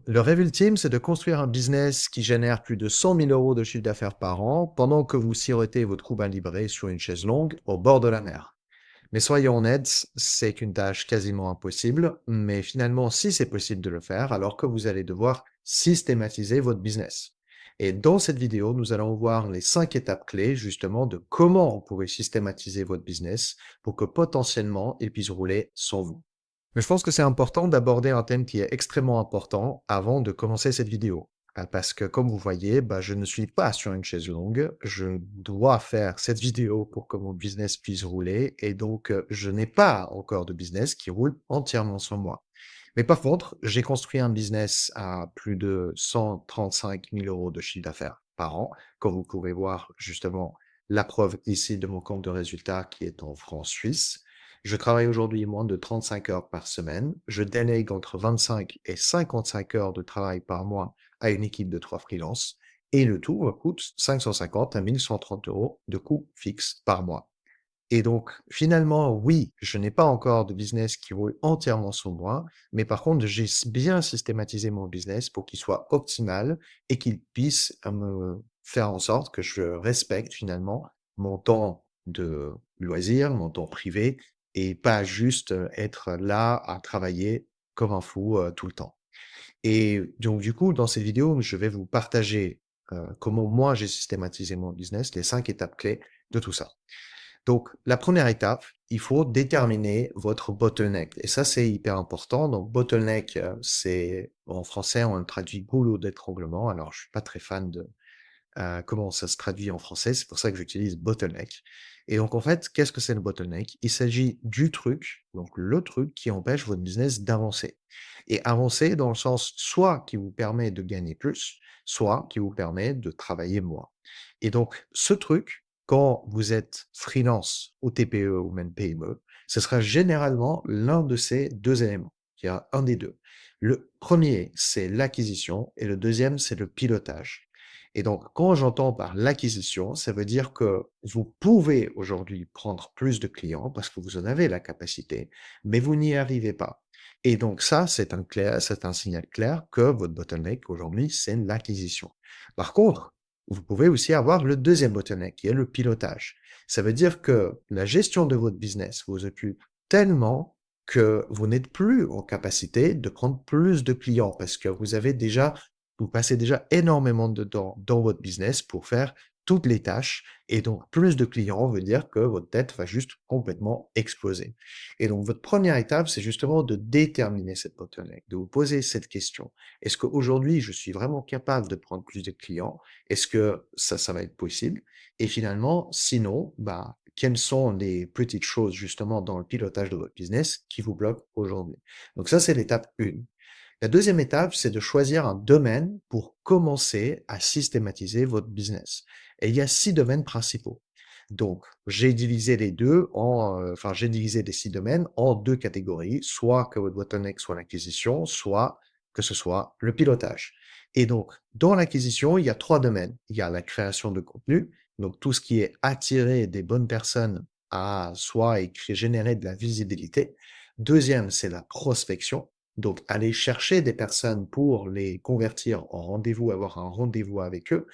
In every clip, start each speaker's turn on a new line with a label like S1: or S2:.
S1: Le rêve ultime, c'est de construire un business qui génère plus de 100 000 euros de chiffre d'affaires par an pendant que vous sirotez votre Cubain libré sur une chaise longue au bord de la mer. Mais soyons honnêtes, c'est une tâche quasiment impossible, mais finalement, si c'est possible de le faire, alors que vous allez devoir systématiser votre business. Et dans cette vidéo, nous allons voir les 5 étapes clés, justement, de comment vous pouvez systématiser votre business pour que potentiellement, il puisse rouler sans vous. Mais je pense que c'est important d'aborder un thème qui est extrêmement important avant de commencer cette vidéo. Parce que comme vous voyez, je ne suis pas sur une chaise longue, je dois faire cette vidéo pour que mon business puisse rouler, et donc je n'ai pas encore de business qui roule entièrement sans moi. Mais par contre, j'ai construit un business à plus de 135 000 euros de chiffre d'affaires par an, comme vous pouvez voir justement la preuve ici de mon compte de résultat qui est en francs suisses. Je travaille aujourd'hui moins de 35 heures par semaine. Je délègue entre 25 et 55 heures de travail par mois à une équipe de 3 freelances. Et le tout me coûte 550 à 1130 euros de coûts fixes par mois. Et donc, finalement, oui, je n'ai pas encore de business qui roule entièrement sur moi, mais par contre, j'ai bien systématisé mon business pour qu'il soit optimal et qu'il puisse me faire en sorte que je respecte finalement mon temps de loisir, mon temps privé, et pas juste être là à travailler comme un fou tout le temps. Et donc, du coup, dans cette vidéo, je vais vous partager comment moi j'ai systématisé mon business, les 5 étapes clés de tout ça. Donc, la première étape, il faut déterminer votre bottleneck. Et ça, c'est hyper important. Donc, bottleneck, c'est, en français, on le traduit goulot d'étranglement. Alors, je suis pas très fan de comment ça se traduit en français. C'est pour ça que j'utilise bottleneck. Et donc, en fait, qu'est-ce que c'est le bottleneck? Il s'agit du truc, donc le truc qui empêche votre business d'avancer. Et avancer dans le sens soit qui vous permet de gagner plus, soit qui vous permet de travailler moins. Et donc, ce truc, quand vous êtes freelance ou TPE ou même PME, ce sera généralement l'un de ces deux éléments. Il y a un des deux. Le premier, c'est l'acquisition et le deuxième, c'est le pilotage. Et donc, quand j'entends par l'acquisition, ça veut dire que vous pouvez aujourd'hui prendre plus de clients parce que vous en avez la capacité, mais vous n'y arrivez pas. Et donc ça, c'est un signal clair que votre bottleneck aujourd'hui, c'est l'acquisition. Par contre, vous pouvez aussi avoir le deuxième bottleneck, qui est le pilotage. Ça veut dire que la gestion de votre business vous occupe tellement que vous n'êtes plus en capacité de prendre plus de clients parce que vous passez déjà énormément de temps dans votre business pour faire toutes les tâches et donc plus de clients veut dire que votre tête va juste complètement exploser. Et donc votre première étape, c'est justement de déterminer cette bottleneck, de vous poser cette question. Est-ce qu'aujourd'hui, je suis vraiment capable de prendre plus de clients? Est-ce que ça va être possible? Et finalement, sinon, quelles sont les petites choses justement dans le pilotage de votre business qui vous bloquent aujourd'hui? Donc ça, c'est l'étape 1. La deuxième étape, c'est de choisir un domaine pour commencer à systématiser votre business. Et il y a 6 domaines principaux. Donc, j'ai divisé les 6 domaines en 2 catégories, soit que votre bottleneck soit l'acquisition, soit que ce soit le pilotage. Et donc, dans l'acquisition, il y a 3 domaines. Il y a la création de contenu, donc tout ce qui est attirer des bonnes personnes à soi et générer de la visibilité. Deuxième, c'est la prospection. Donc, aller chercher des personnes pour les convertir en rendez-vous, avoir un rendez-vous avec eux.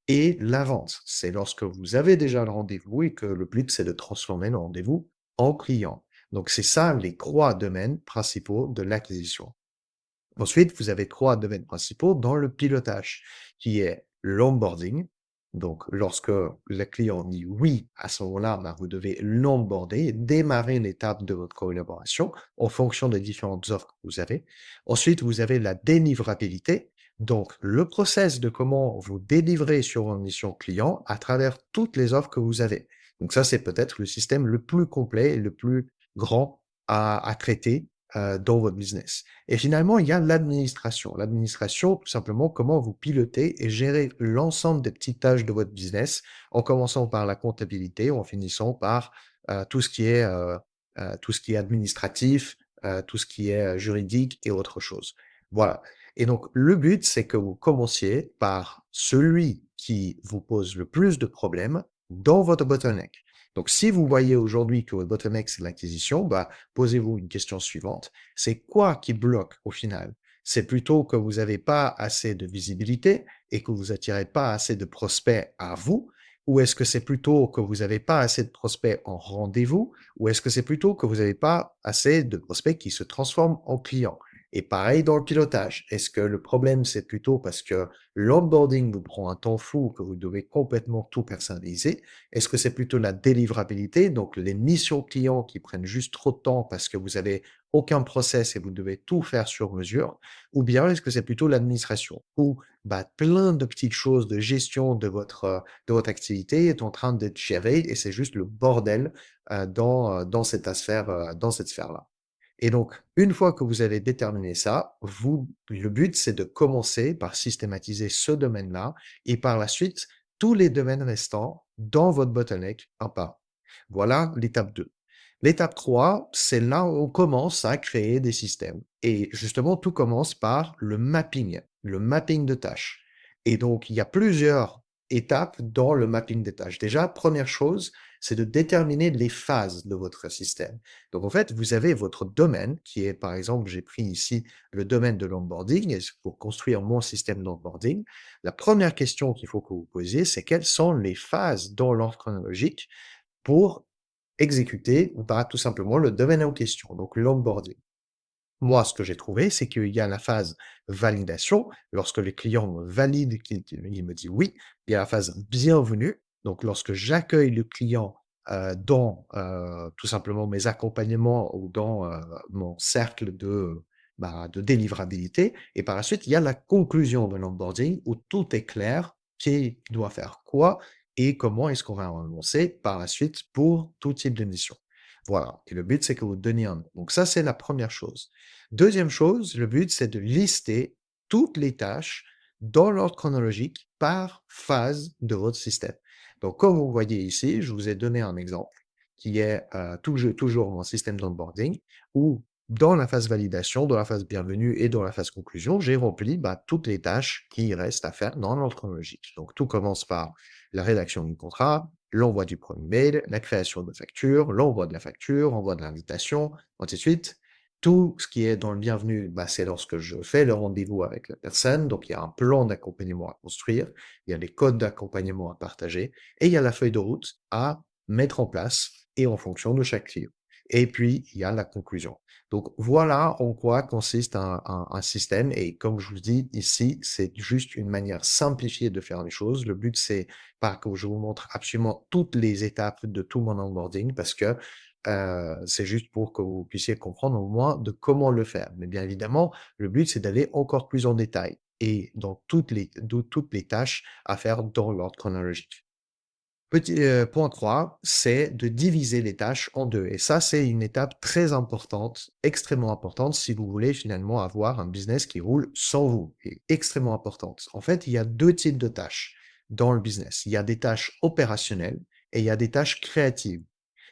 S1: Et la vente, c'est lorsque vous avez déjà le rendez-vous et que le but, c'est de transformer le rendez-vous en client. Donc, c'est ça les 3 domaines principaux de l'acquisition. Ensuite, vous avez 3 domaines principaux dans le pilotage, qui est l'onboarding. Donc, lorsque le client dit oui, à ce moment-là, vous devez l'onboarder, démarrer l'étape de votre collaboration en fonction des différentes offres que vous avez. Ensuite, vous avez la délivrabilité. Donc, le process de comment vous délivrez sur une mission client à travers toutes les offres que vous avez. Donc ça, c'est peut-être le système le plus complet et le plus grand à traiter dans votre business. Et finalement, il y a l'administration. L'administration, tout simplement, comment vous pilotez et gérez l'ensemble des petites tâches de votre business, en commençant par la comptabilité, en finissant par tout ce qui est administratif, tout ce qui est juridique et autre chose. Voilà. Et donc, le but, c'est que vous commenciez par celui qui vous pose le plus de problèmes dans votre bottleneck. Donc, si vous voyez aujourd'hui que votre bottleneck, c'est l'acquisition, posez-vous une question suivante. C'est quoi qui bloque au final? C'est plutôt que vous n'avez pas assez de visibilité et que vous attirez pas assez de prospects à vous? Ou est-ce que c'est plutôt que vous n'avez pas assez de prospects en rendez-vous? Ou est-ce que c'est plutôt que vous n'avez pas assez de prospects qui se transforment en clients? Et pareil dans le pilotage. Est-ce que le problème, c'est plutôt parce que l'onboarding vous prend un temps fou, que vous devez complètement tout personnaliser? Est-ce que c'est plutôt la délivrabilité, donc les missions clients qui prennent juste trop de temps parce que vous avez aucun process et vous devez tout faire sur mesure? Ou bien est-ce que c'est plutôt l'administration où bah, plein de petites choses de gestion de votre activité est en train d'être gérée et c'est juste le bordel dans cette sphère-là. Et donc, une fois que vous avez déterminé ça, le but, c'est de commencer par systématiser ce domaine-là et par la suite, tous les domaines restants dans votre bottleneck un par un. Voilà l'étape 2. L'étape 3, c'est là où on commence à créer des systèmes. Et justement, tout commence par le mapping de tâches. Et donc, il y a plusieurs étapes dans le mapping des tâches. Déjà, première chose, c'est de déterminer les phases de votre système. Donc, en fait, vous avez votre domaine qui est, par exemple, j'ai pris ici le domaine de l'onboarding et pour construire mon système d'onboarding. La première question qu'il faut que vous posiez, c'est quelles sont les phases dans l'ordre chronologique pour exécuter ou pas tout simplement le domaine en question, donc l'onboarding. Moi, ce que j'ai trouvé, c'est qu'il y a la phase validation. Lorsque le client me valide, qu'il me dit oui, il y a la phase bienvenue. Donc, lorsque j'accueille le client dans tout simplement mes accompagnements ou dans mon cercle de délivrabilité. Et par la suite, il y a la conclusion de l'onboarding où tout est clair, qui doit faire quoi et comment est-ce qu'on va avancer par la suite pour tout type de mission. Voilà. Et le but, c'est que vous donniez un nom. Donc ça, c'est la première chose. Deuxième chose, le but, c'est de lister toutes les tâches dans l'ordre chronologique par phase de votre système. Donc, comme vous voyez ici, je vous ai donné un exemple qui est toujours mon système d'onboarding où dans la phase validation, dans la phase bienvenue et dans la phase conclusion, j'ai rempli toutes les tâches qui restent à faire dans l'ordre chronologique. Donc, tout commence par la rédaction du contrat, l'envoi du premier mail, la création de facture, l'envoi de la facture, l'envoi de l'invitation, ainsi de suite. Tout ce qui est dans le bienvenu, c'est lorsque je fais le rendez-vous avec la personne. Donc, il y a un plan d'accompagnement à construire, il y a des codes d'accompagnement à partager et il y a la feuille de route à mettre en place et en fonction de chaque client. Et puis, il y a la conclusion. Donc, voilà en quoi consiste un système. Et comme je vous dis ici, c'est juste une manière simplifiée de faire les choses. Le but, c'est pas que je vous montre absolument toutes les étapes de tout mon onboarding parce que c'est juste pour que vous puissiez comprendre au moins de comment le faire. Mais bien évidemment, le but, c'est d'aller encore plus en détail et dans toutes les tâches à faire dans l'ordre chronologique. Petit point 3, c'est de diviser les tâches en 2 et ça, c'est une étape très importante, extrêmement importante si vous voulez finalement avoir un business qui roule sans vous et extrêmement importante. En fait, il y a 2 types de tâches dans le business. Il y a des tâches opérationnelles et il y a des tâches créatives.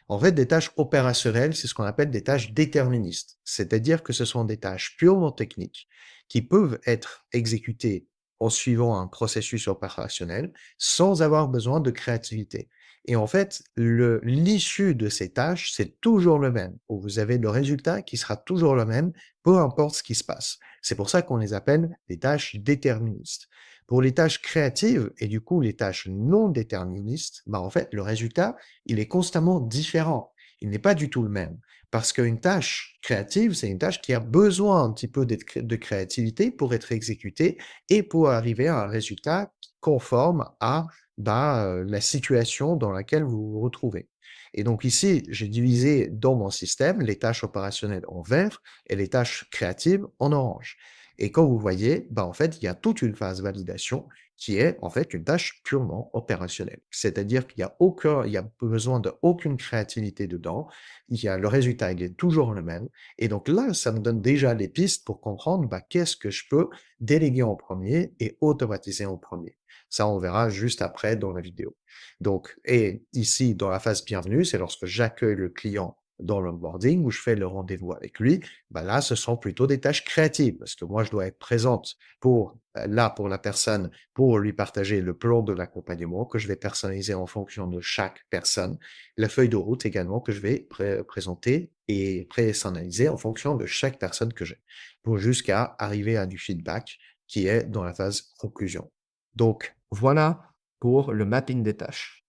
S1: En fait, des tâches opérationnelles, c'est ce qu'on appelle des tâches déterministes. C'est-à-dire que ce sont des tâches purement techniques qui peuvent être exécutées en suivant un processus opérationnel sans avoir besoin de créativité. Et en fait, l'issue de ces tâches, c'est toujours le même. Vous avez le résultat qui sera toujours le même, peu importe ce qui se passe. C'est pour ça qu'on les appelle des tâches déterministes. Pour les tâches créatives et du coup les tâches non déterministes, en fait, le résultat, il est constamment différent. Il n'est pas du tout le même. Parce qu'une tâche créative, c'est une tâche qui a besoin un petit peu de créativité pour être exécutée et pour arriver à un résultat conforme à la situation dans laquelle vous vous retrouvez. Et donc ici, j'ai divisé dans mon système les tâches opérationnelles en vert et les tâches créatives en orange. Et comme vous voyez, en fait, il y a toute une phase validation qui est en fait une tâche purement opérationnelle. C'est-à-dire il y a besoin de aucune créativité dedans. Le résultat, il est toujours le même. Et donc là, ça me donne déjà les pistes pour comprendre qu'est-ce que je peux déléguer en premier et automatiser en premier. Ça, on verra juste après dans la vidéo. Donc, et ici, dans la phase bienvenue, c'est lorsque j'accueille le client dans l'onboarding où je fais le rendez-vous avec lui. Là, ce sont plutôt des tâches créatives parce que moi, je dois être présente pour la personne pour lui partager le plan de l'accompagnement que je vais personnaliser en fonction de chaque personne, la feuille de route également que je vais présenter et personnalisé en fonction de chaque personne que j'ai, pour jusqu'à arriver à du feedback qui est dans la phase conclusion.
S2: Donc, voilà pour le mapping des tâches.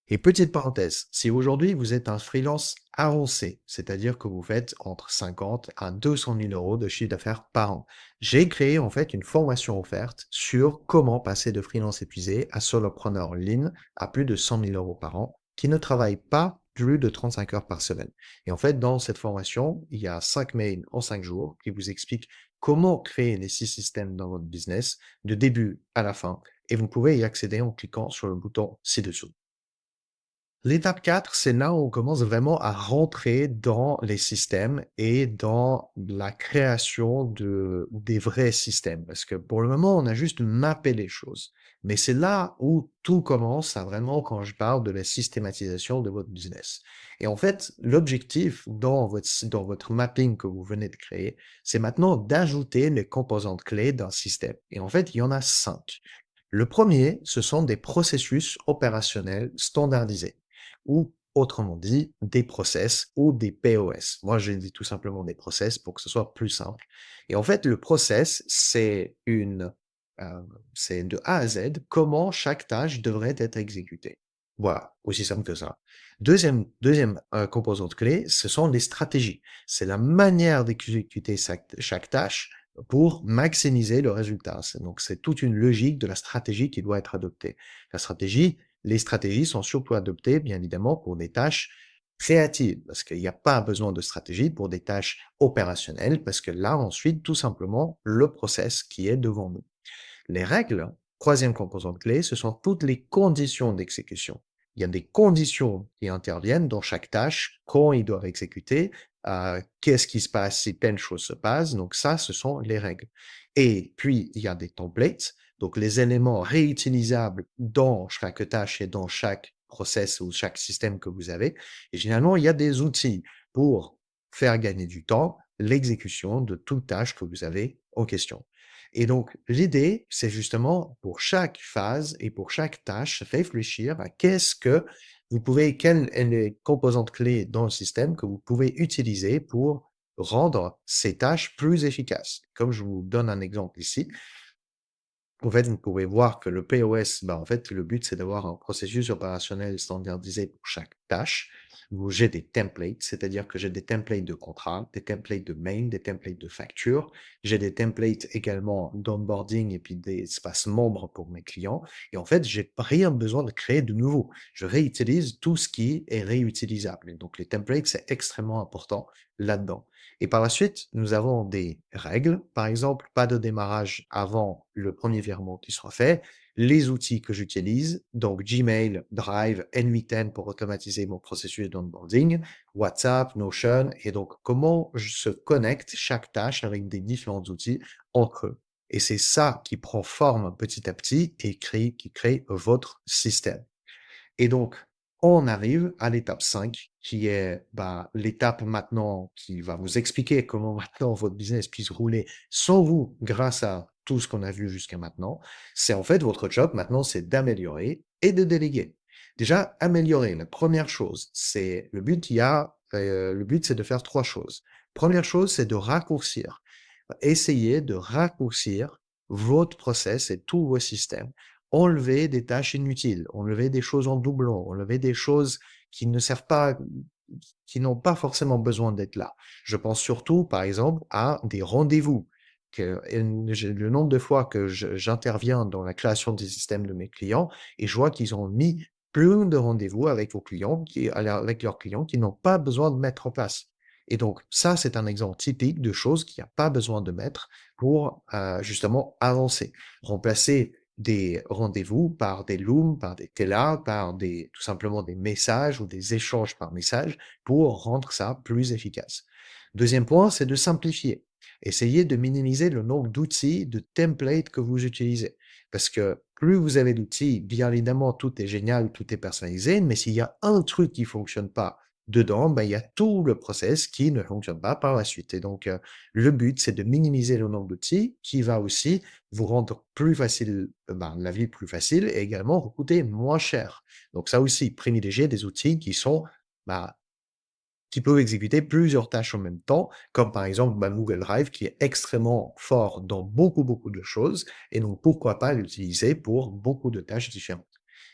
S1: Et petite parenthèse, si aujourd'hui vous êtes un freelance avancé, c'est-à-dire que vous faites entre 50 à 200 000 euros de chiffre d'affaires par an, j'ai créé en fait une formation offerte sur comment passer de freelance épuisé à solopreneur lean à plus de 100 000 euros par an, qui ne travaille pas plus de 35 heures par semaine. Et en fait, dans cette formation, il y a 5 mails en 5 jours qui vous expliquent comment créer les 6 systèmes dans votre business, de début à la fin, et vous pouvez y accéder en cliquant sur le bouton ci-dessous. L'étape 4, c'est là où on commence vraiment à rentrer dans les systèmes et dans la création des vrais systèmes. Parce que pour le moment, on a juste mappé les choses. Mais c'est là où tout commence à vraiment, quand je parle de la systématisation de votre business. Et en fait, l'objectif dans votre mapping que vous venez de créer, c'est maintenant d'ajouter les composantes clés d'un système. Et en fait, il y en a 5. Le premier, ce sont des processus opérationnels standardisés ou autrement dit, des process ou des POS. Moi, j'ai dit tout simplement des process pour que ce soit plus simple. Et en fait, le process, c'est de A à Z comment chaque tâche devrait être exécutée. Voilà, aussi simple que ça. Deuxième composante clé, ce sont les stratégies. C'est la manière d'exécuter chaque tâche pour maximiser le résultat. Donc, c'est toute une logique de la stratégie qui doit être adoptée. Les stratégies sont surtout adoptées, bien évidemment, pour des tâches créatives, parce qu'il n'y a pas besoin de stratégie pour des tâches opérationnelles, parce que là, ensuite, tout simplement, le process qui est devant nous. Les règles, troisième composante clé, ce sont toutes les conditions d'exécution. Il y a des conditions qui interviennent dans chaque tâche, quand ils doivent exécuter, qu'est-ce qui se passe si telle chose se passe. Donc ça, ce sont les règles. Et puis, il y a des templates, donc les éléments réutilisables dans chaque tâche et dans chaque process ou chaque système que vous avez. Et généralement, il y a des outils pour faire gagner du temps, l'exécution de toute tâche que vous avez en question. Et donc, l'idée, c'est justement pour chaque phase et pour chaque tâche, réfléchir à quelles sont les composantes clés dans le système que vous pouvez utiliser pour rendre ces tâches plus efficaces. Comme je vous donne un exemple ici, en fait, vous pouvez voir que le POS, en fait, le but, c'est d'avoir un processus opérationnel standardisé pour chaque tâche, où j'ai des templates, c'est-à-dire que j'ai des templates de contrat, des templates de mail, des templates de facture. J'ai des templates également d'onboarding et puis des espaces membres pour mes clients. Et en fait, j'ai rien besoin de créer de nouveau. Je réutilise tout ce qui est réutilisable. Et donc, les templates, c'est extrêmement important là-dedans. Et par la suite, nous avons des règles. Par exemple, pas de démarrage avant le premier virement qui sera fait. Les outils que j'utilise, donc Gmail, Drive, N8N pour automatiser mon processus d'onboarding, WhatsApp, Notion, et donc comment je se connecte chaque tâche avec des différents outils entre eux. Et c'est ça qui prend forme petit à petit et qui crée votre système. Et donc, on arrive à l'étape 5, qui est l'étape maintenant qui va vous expliquer comment maintenant votre business puisse rouler sans vous grâce à tout ce qu'on a vu jusqu'à maintenant. C'est en fait votre job maintenant, c'est d'améliorer et de déléguer. Déjà, améliorer, la première chose, c'est le but, c'est de faire 3 choses. Première chose, c'est de raccourcir. Essayez de raccourcir votre process et tous vos systèmes. Enlever des tâches inutiles, enlever des choses en doublon, enlever des choses qui ne servent pas, qui n'ont pas forcément besoin d'être là. Je pense surtout, par exemple, à des rendez-vous. Le nombre de fois que j'interviens dans la création des systèmes de mes clients et je vois qu'ils ont mis plein de rendez-vous avec avec leurs clients qui n'ont pas besoin de mettre en place. Et donc, ça, c'est un exemple typique de choses qu'il n'y a pas besoin de mettre pour justement avancer. Remplacer des rendez-vous par des looms, par des tela, tout simplement des messages ou des échanges par message pour rendre ça plus efficace. Deuxième point, c'est de simplifier. Essayez de minimiser le nombre d'outils, de templates que vous utilisez. Parce que plus vous avez d'outils, bien évidemment, tout est génial, tout est personnalisé, mais s'il y a un truc qui fonctionne pas dedans, il y a tout le process qui ne fonctionne pas par la suite. Et donc, le but, c'est de minimiser le nombre d'outils qui va aussi vous rendre plus facile, la vie plus facile et également vous coûter moins cher. Donc ça aussi, privilégier des outils qui qui peuvent exécuter plusieurs tâches en même temps, comme par exemple Google Drive qui est extrêmement fort dans beaucoup, beaucoup de choses, et donc pourquoi pas l'utiliser pour beaucoup de tâches différentes.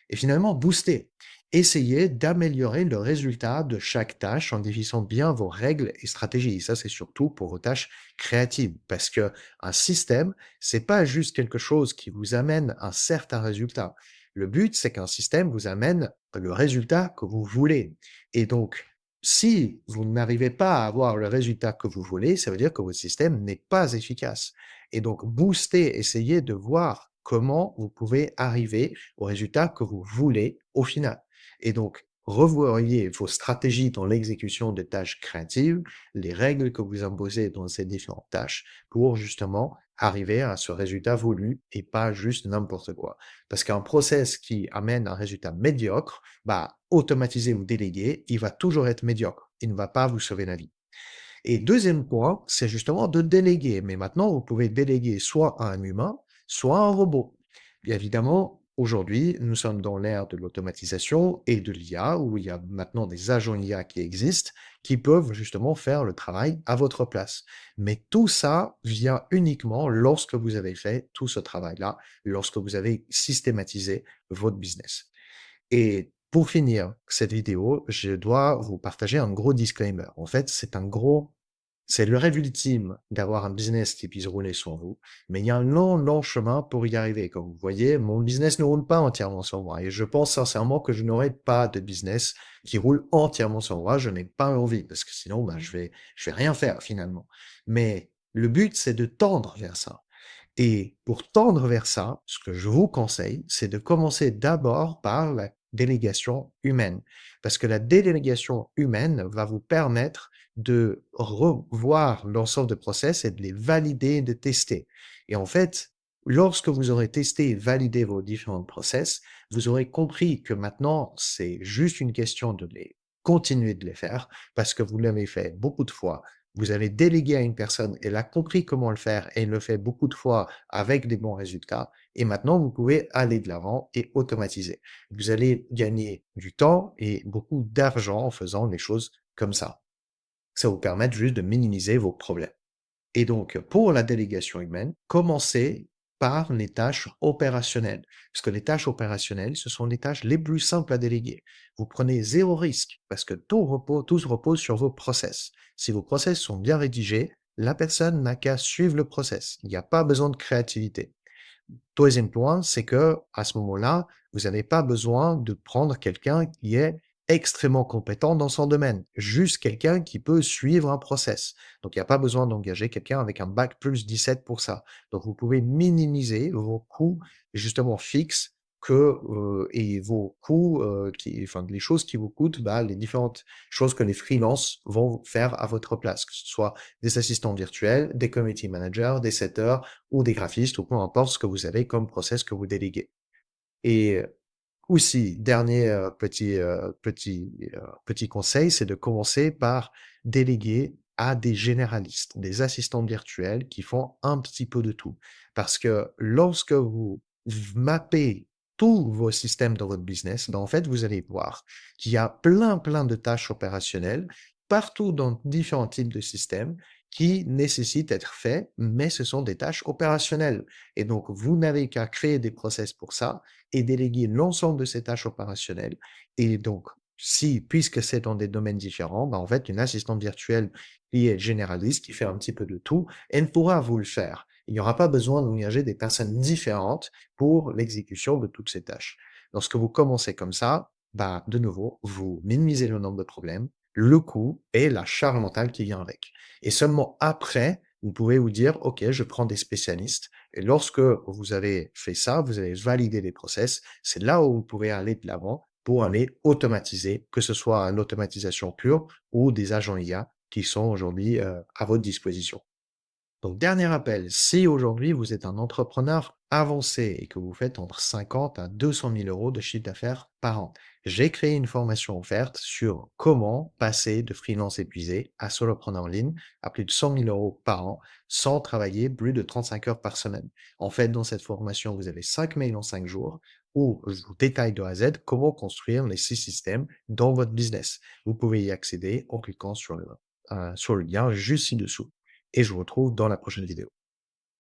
S1: Et finalement, booster. Essayez d'améliorer le résultat de chaque tâche en définissant bien vos règles et stratégies. Et ça, c'est surtout pour vos tâches créatives, parce que un système, c'est pas juste quelque chose qui vous amène un certain résultat. Le but, c'est qu'un système vous amène le résultat que vous voulez. Et donc, si vous n'arrivez pas à avoir le résultat que vous voulez, ça veut dire que votre système n'est pas efficace. Et donc, booster, essayez de voir comment vous pouvez arriver au résultat que vous voulez au final. Et donc, revoyez vos stratégies dans l'exécution des tâches créatives, les règles que vous imposez dans ces différentes tâches pour justement arriver à ce résultat voulu et pas juste n'importe quoi. Parce qu'un process qui amène un résultat médiocre, automatiser ou déléguer, il va toujours être médiocre. Il ne va pas vous sauver la vie. Et deuxième point, c'est justement de déléguer. Mais maintenant, vous pouvez déléguer soit à un humain, soit à un robot. Bien évidemment, aujourd'hui, nous sommes dans l'ère de l'automatisation et de l'IA, où il y a maintenant des agents IA qui existent, qui peuvent justement faire le travail à votre place. Mais tout ça vient uniquement lorsque vous avez fait tout ce travail-là, lorsque vous avez systématisé votre business. Et pour finir cette vidéo, je dois vous partager un gros disclaimer. En fait, c'est le rêve ultime d'avoir un business qui puisse rouler sur vous, mais il y a un long, long chemin pour y arriver. Comme vous voyez, mon business ne roule pas entièrement sur moi et je pense sincèrement que je n'aurai pas de business qui roule entièrement sur moi. Je n'ai pas envie parce que sinon, je vais rien faire finalement. Mais le but, c'est de tendre vers ça. Et pour tendre vers ça, ce que je vous conseille, c'est de commencer d'abord par la délégation humaine. Parce que la délégation humaine va vous permettre de revoir l'ensemble de process et de les valider et de tester. Et en fait, lorsque vous aurez testé et validé vos différents process, vous aurez compris que maintenant, c'est juste une question de les continuer de les faire parce que vous l'avez fait beaucoup de fois. Vous avez délégué à une personne, elle a compris comment le faire et elle le fait beaucoup de fois avec des bons résultats. Et maintenant, vous pouvez aller de l'avant et automatiser. Vous allez gagner du temps et beaucoup d'argent en faisant les choses comme ça. Ça vous permet juste de minimiser vos problèmes. Et donc, pour la délégation humaine, commencez par les tâches opérationnelles. Parce que les tâches opérationnelles, ce sont les tâches les plus simples à déléguer. Vous prenez zéro risque parce que tout se repose sur vos process. Si vos process sont bien rédigés, la personne n'a qu'à suivre le process. Il n'y a pas besoin de créativité. Deuxième point, c'est que à ce moment-là, vous n'avez pas besoin de prendre quelqu'un qui est extrêmement compétent dans son domaine, juste quelqu'un qui peut suivre un process. Donc, il n'y a pas besoin d'engager quelqu'un avec un bac plus 17 pour ça. Donc, vous pouvez minimiser vos coûts justement fixes et vos coûts, enfin, les choses qui vous coûtent, les différentes choses que les freelances vont faire à votre place, que ce soit des assistants virtuels, des community managers, des setters, ou des graphistes, ou peu importe ce que vous avez comme process que vous déléguez. Et aussi, dernier petit conseil, c'est de commencer par déléguer à des généralistes, des assistants virtuels qui font un petit peu de tout. Parce que lorsque vous mappez tous vos systèmes dans votre business, en fait, vous allez voir qu'il y a plein, plein de tâches opérationnelles partout dans différents types de systèmes qui nécessitent d'être faits, mais ce sont des tâches opérationnelles. Et donc, vous n'avez qu'à créer des process pour ça et déléguer l'ensemble de ces tâches opérationnelles. Et donc, puisque c'est dans des domaines différents, en fait, une assistante virtuelle qui est généraliste, qui fait un petit peu de tout, elle pourra vous le faire. Il n'y aura pas besoin d'engager des personnes différentes pour l'exécution de toutes ces tâches. Lorsque vous commencez comme ça, de nouveau, vous minimisez le nombre de problèmes, le coût et la charge mentale qui vient avec. Et seulement après, vous pouvez vous dire, OK, je prends des spécialistes. Et lorsque vous avez fait ça, vous avez validé les process, c'est là où vous pouvez aller de l'avant pour aller automatiser, que ce soit une automatisation pure ou des agents IA qui sont aujourd'hui à votre disposition. Donc, dernier appel, si aujourd'hui vous êtes un entrepreneur avancé et que vous faites entre 50 à 200 000 euros de chiffre d'affaires par an, j'ai créé une formation offerte sur comment passer de freelance épuisé à solopreneur en ligne à plus de 100 000 euros par an sans travailler plus de 35 heures par semaine. En fait, dans cette formation, vous avez 5 mails en 5 jours, où je vous détaille de A à Z comment construire les 6 systèmes dans votre business. Vous pouvez y accéder en cliquant sur le lien juste ci-dessous. Et je vous retrouve dans la prochaine vidéo.